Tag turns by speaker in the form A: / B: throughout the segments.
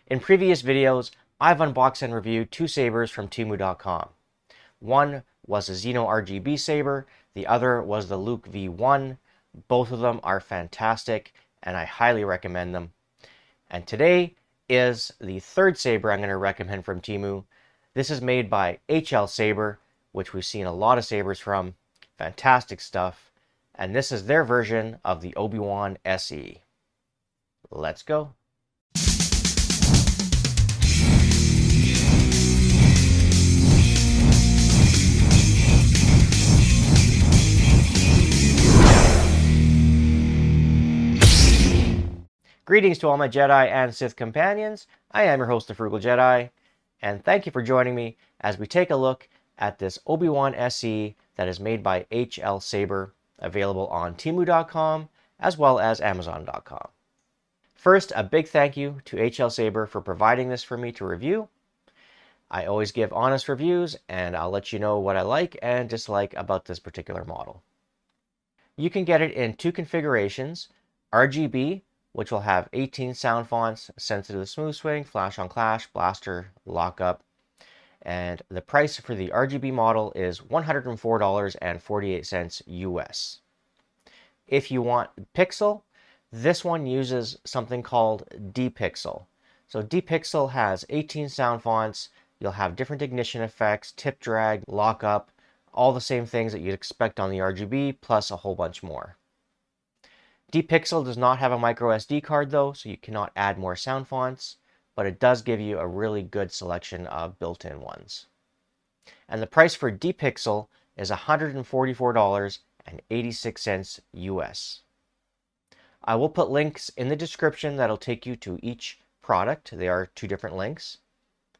A: In previous videos, I've unboxed and reviewed two sabers from TEMU.com. One was a Xeno RGB saber, the other was the Luke V1. Both of them are fantastic and I highly recommend them. And today is the third saber I'm going to recommend from TEMU. This is made by HLSABER, which we've seen a lot of sabers from. Fantastic stuff. And this is their version of the Obi-Wan SE. Let's go. Greetings to all my Jedi and Sith companions. I am your host, the Frugal Jedi, and thank you for joining me as we take a look at this Obi-Wan SE that is made by HLSABER, available on TEMU.com as well as Amazon.com. First, a big thank you to HLSABER for providing this for me to review. I always give honest reviews, and I'll let you know what I like and dislike about this particular model. You can get it in two configurations, RGB, which will have 18 sound fonts, sensitive smooth swing, flash on clash, blaster, lockup. And the price for the RGB model is $104.48 US. If you want Pixel, this one uses something called D-Pixel. So D-Pixel has 18 sound fonts. You'll have different ignition effects, tip drag, lockup, all the same things that you'd expect on the RGB, plus a whole bunch more. D-Pixel does not have a micro SD card though, so you cannot add more sound fonts, but it does give you a really good selection of built-in ones. And the price for D-Pixel is $144.86 US. I will put links in the description that'll take you to each product. They are two different links.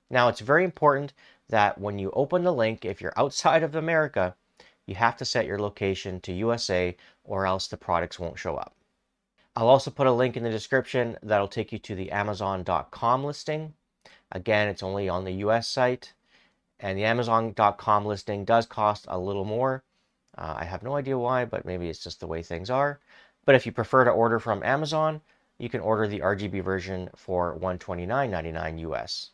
A: Now, it's very important that when you open the link, if you're outside of America, you have to set your location to USA or else the products won't show up. I'll also put a link in the description that'll take you to the Amazon.com listing. Again, it's only on the US site, and the Amazon.com listing does cost a little more. I have no idea why, but maybe it's just the way things are. But if you prefer to order from Amazon, you can order the RGB version for $129.99 US.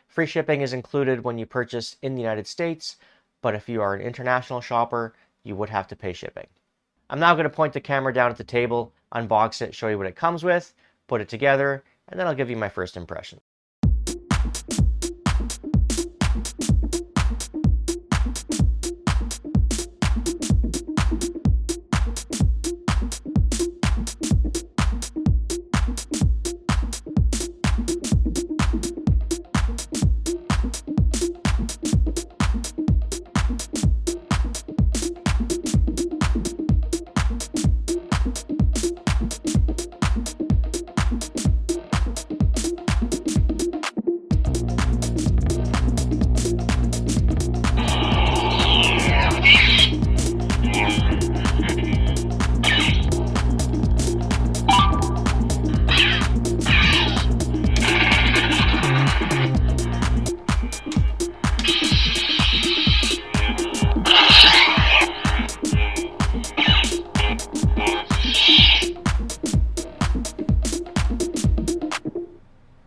A: Free shipping is included when you purchase in the United States, but if you are an international shopper, you would have to pay shipping. I'm now going to point the camera down at the table, unbox it, show you what it comes with, put it together, and then I'll give you my first impression.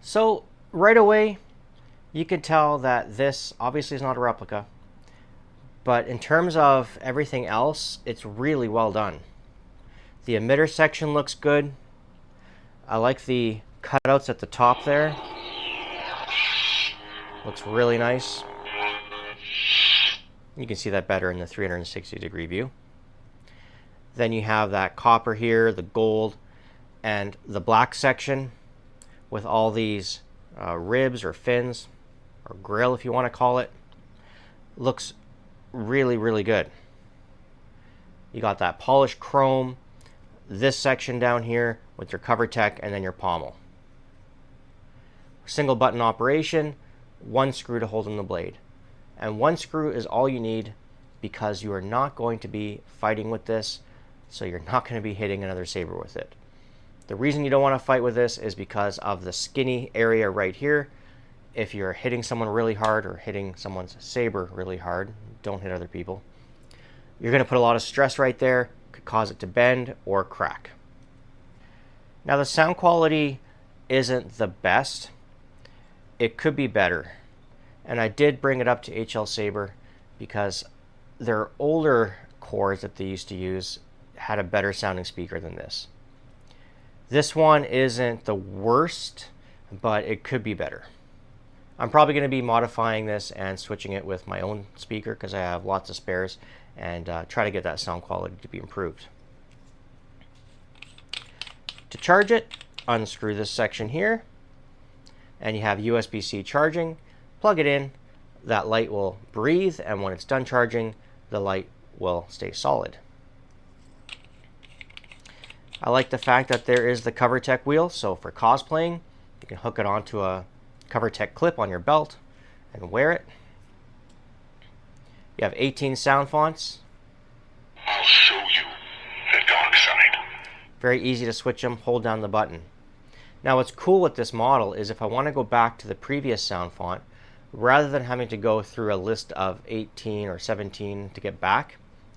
A: So right away, you can tell that this obviously is not a replica, but in terms of everything else, it's really well done. The emitter section looks good. I like the cutouts at the top there. Looks really nice. You can see that better in the 360-degree view. Then you have that copper here, the gold, and the black section with all these ribs or fins, or grill if you want to call it. Looks really, really good. You got that polished chrome, this section down here with your cover tech, and then your pommel. Single button operation, one screw to hold in the blade. And one screw is all you need because you are not going to be fighting with this, so you're not going to be hitting another saber with it. The reason you don't want to fight with this is because of the skinny area right here. If you're hitting someone really hard or hitting someone's saber really hard, don't hit other people, you're going to put a lot of stress right there, could cause it to bend or crack. Now the sound quality isn't the best. it could be better. And I did bring it up to HLSABER because their older cores that they used to use had a better sounding speaker than this. This one isn't the worst, but it could be better. I'm probably going to be modifying this and switching it with my own speaker because I have lots of spares, and try to get that sound quality to be improved. To charge it, unscrew this section here, and you have USB-C charging. Plug it in, that light will breathe, and when it's done charging, the light will stay solid. I like the fact that there is the CoverTech wheel, so for cosplaying, you can hook it onto a CoverTech clip on your belt and wear it. You have 18 sound fonts.
B: I'll show you the dark side.
A: Very easy to switch them, hold down the button. Now what's cool with this model is if I want to go back to the previous sound font, rather than having to go through a list of 18 or 17 to get back,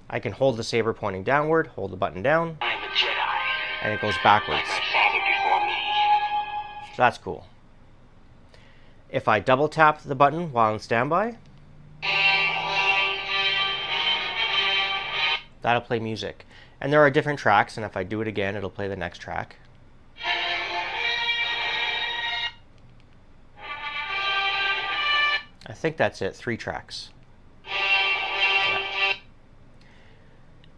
A: I can hold the saber pointing downward, hold the button down,
B: I'm a Jedi,
A: and it goes backwards.
B: like my father before me.
A: So that's cool. If I double tap the button while on standby, that'll play music. And there are different tracks, and if I do it again, it'll play the next track. I think that's it, 3 tracks. Yeah.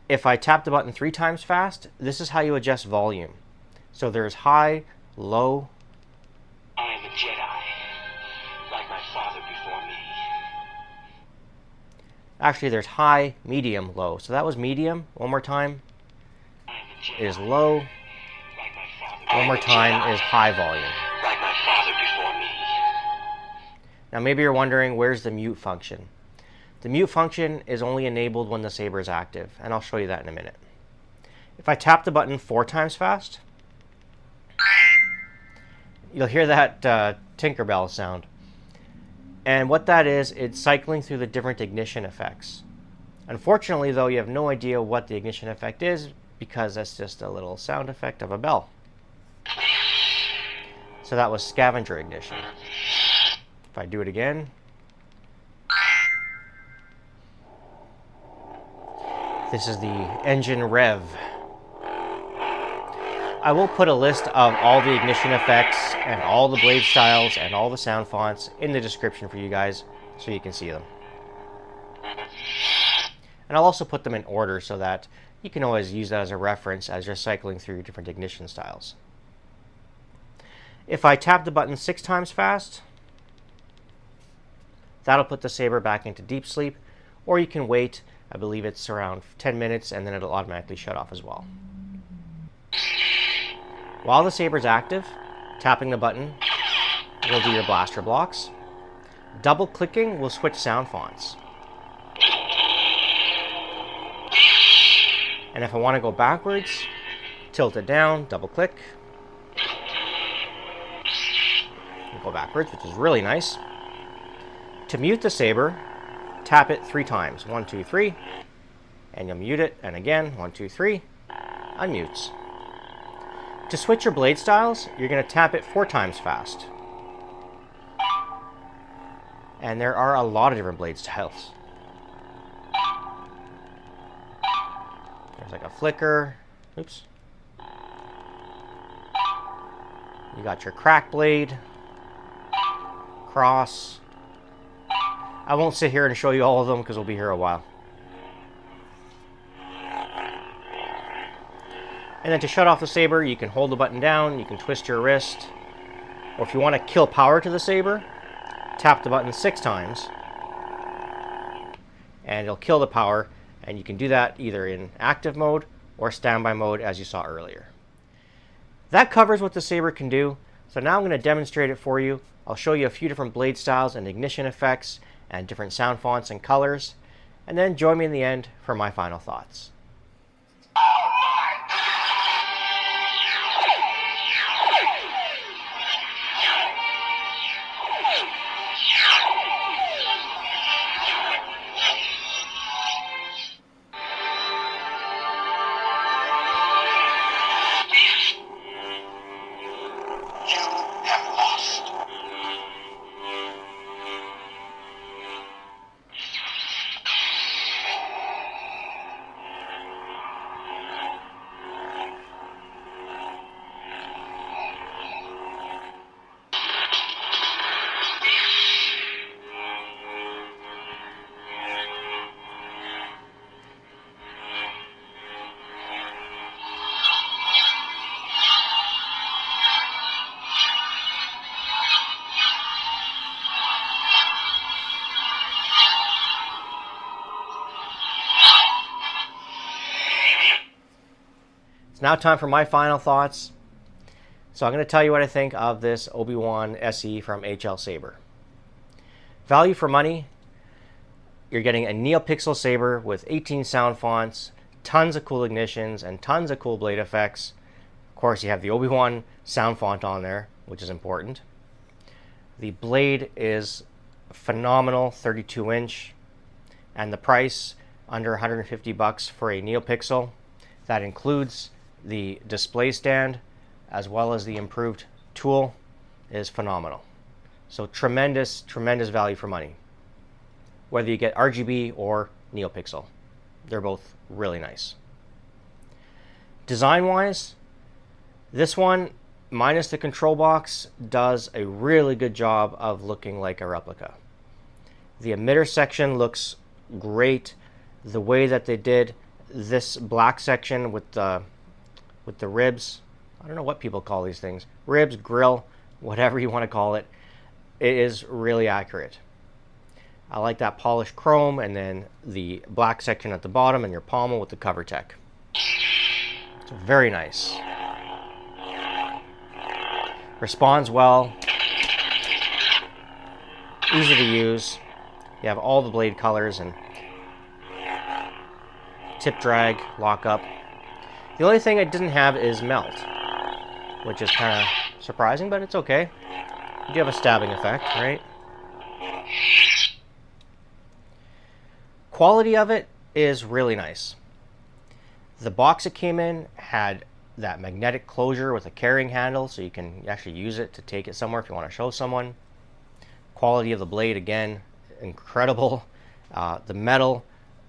A: If I tap the button 3 times fast, this is how you adjust volume. So there's high, low.
B: I am a Jedi, like my father before me.
A: Actually, there's high, medium, low. So that was medium. One more time
B: I am a Jedi,
A: is low.
B: like my father.
A: One more time is high volume.
B: Like my father before me.
A: Now maybe you're wondering, where's the mute function? The mute function is only enabled when the saber is active, and I'll show you that in a minute. If I tap the button 4 times fast, you'll hear that Tinkerbell sound. And what that is, it's cycling through the different ignition effects. Unfortunately, though, you have no idea what the ignition effect is because that's just a little sound effect of a bell. So that was Scavenger ignition. If I do it again, this is the engine rev. I will put a list of all the ignition effects and all the blade styles and all the sound fonts in the description for you guys so you can see them. And I'll also put them in order so that you can always use that as a reference as you're cycling through different ignition styles. If I tap the button 6 times fast, that'll put the saber back into deep sleep, or you can wait, I believe it's around 10 minutes, and then it'll automatically shut off as well. While the saber's active, tapping the button will do your blaster blocks. Double clicking will switch sound fonts. And if I want to go backwards, tilt it down, double click. And go backwards, which is really nice. To mute the saber, tap it 3 times. 1, 2, 3. And you'll mute it. And again, 1, 2, 3. Unmutes. To switch your blade styles, you're going to tap it 4 times fast. And there are a lot of different blade styles. There's like a flicker. Oops. You got your crack blade. Cross. I won't sit here and show you all of them because we'll be here a while. And then to shut off the saber, you can hold the button down, you can twist your wrist, or if you want to kill power to the saber, tap the button 6 times, and it'll kill the power, and you can do that either in active mode or standby mode as you saw earlier. That covers what the saber can do, so now I'm going to demonstrate it for you. I'll show you a few different blade styles and ignition effects, and different sound fonts and colors, and then join me in the end for my final thoughts. It's now time for my final thoughts. So I'm going to tell you what I think of this Obi-Wan SE from HLSABER. Value for money, you're getting a NeoPixel saber with 18 sound fonts, tons of cool ignitions, and tons of cool blade effects. Of course, you have the Obi-Wan sound font on there, which is important. The blade is phenomenal, 32-inch, and the price under 150 bucks for a NeoPixel. That includes the display stand as well as the improved tool is phenomenal. So tremendous, tremendous value for money. Whether you get RGB or NeoPixel, they're both really nice. Design-wise, this one, minus the control box, does a really good job of looking like a replica. The emitter section looks great. The way that they did this black section with the ribs, I don't know what people call these things, ribs, grill, whatever you want to call it, it is really accurate. I like that polished chrome and then the black section at the bottom and your pommel with the cover tech. It's very nice. Responds well. Easy to use. You have all the blade colors and tip drag, lock up. The only thing it didn't have is melt, which is kind of surprising, but it's okay. You do have a stabbing effect, right? Quality of it is really nice. The box it came in had that magnetic closure with a carrying handle, so you can actually use it to take it somewhere if you want to show someone. Quality of the blade, again, incredible. The metal,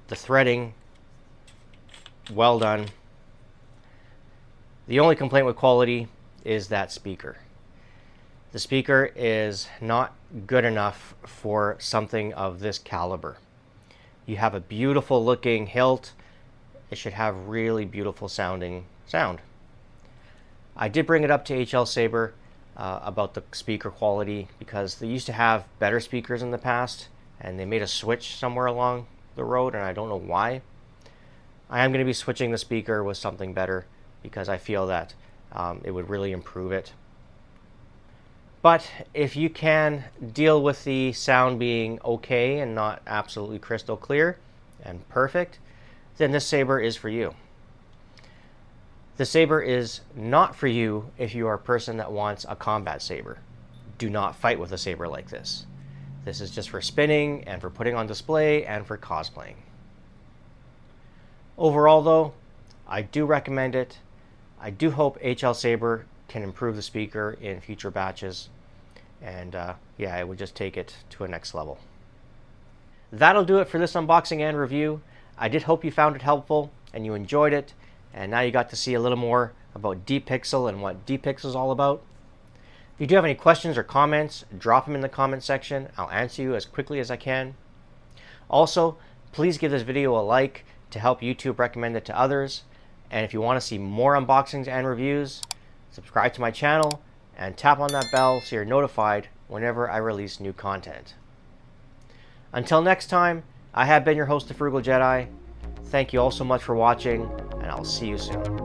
A: the threading, well done. The only complaint with quality is that speaker. The speaker is not good enough for something of this caliber. You have a beautiful looking hilt. It should have really beautiful sounding sound. I did bring it up to HLSABER about the speaker quality because they used to have better speakers in the past and they made a switch somewhere along the road and I don't know why. I am going to be switching the speaker with something better because I feel that it would really improve it. But if you can deal with the sound being okay and not absolutely crystal clear and perfect, then this saber is for you. The saber is not for you if you are a person that wants a combat saber. Do not fight with a saber like this. This is just for spinning and for putting on display and for cosplaying. Overall though, I do recommend it. I do hope HLSABER can improve the speaker in future batches. And yeah, it would just take it to a next level. That'll do it for this unboxing and review. I did hope you found it helpful and you enjoyed it. And now you got to see a little more about DPixel and what DPixel is all about. If you do have any questions or comments, drop them in the comment section. I'll answer you as quickly as I can. Also, please give this video a like to help YouTube recommend it to others. And if you want to see more unboxings and reviews, subscribe to my channel and tap on that bell so you're notified whenever I release new content. Until next time, I have been your host, the Frugal Jedi. Thank you all so much for watching, and I'll see you soon.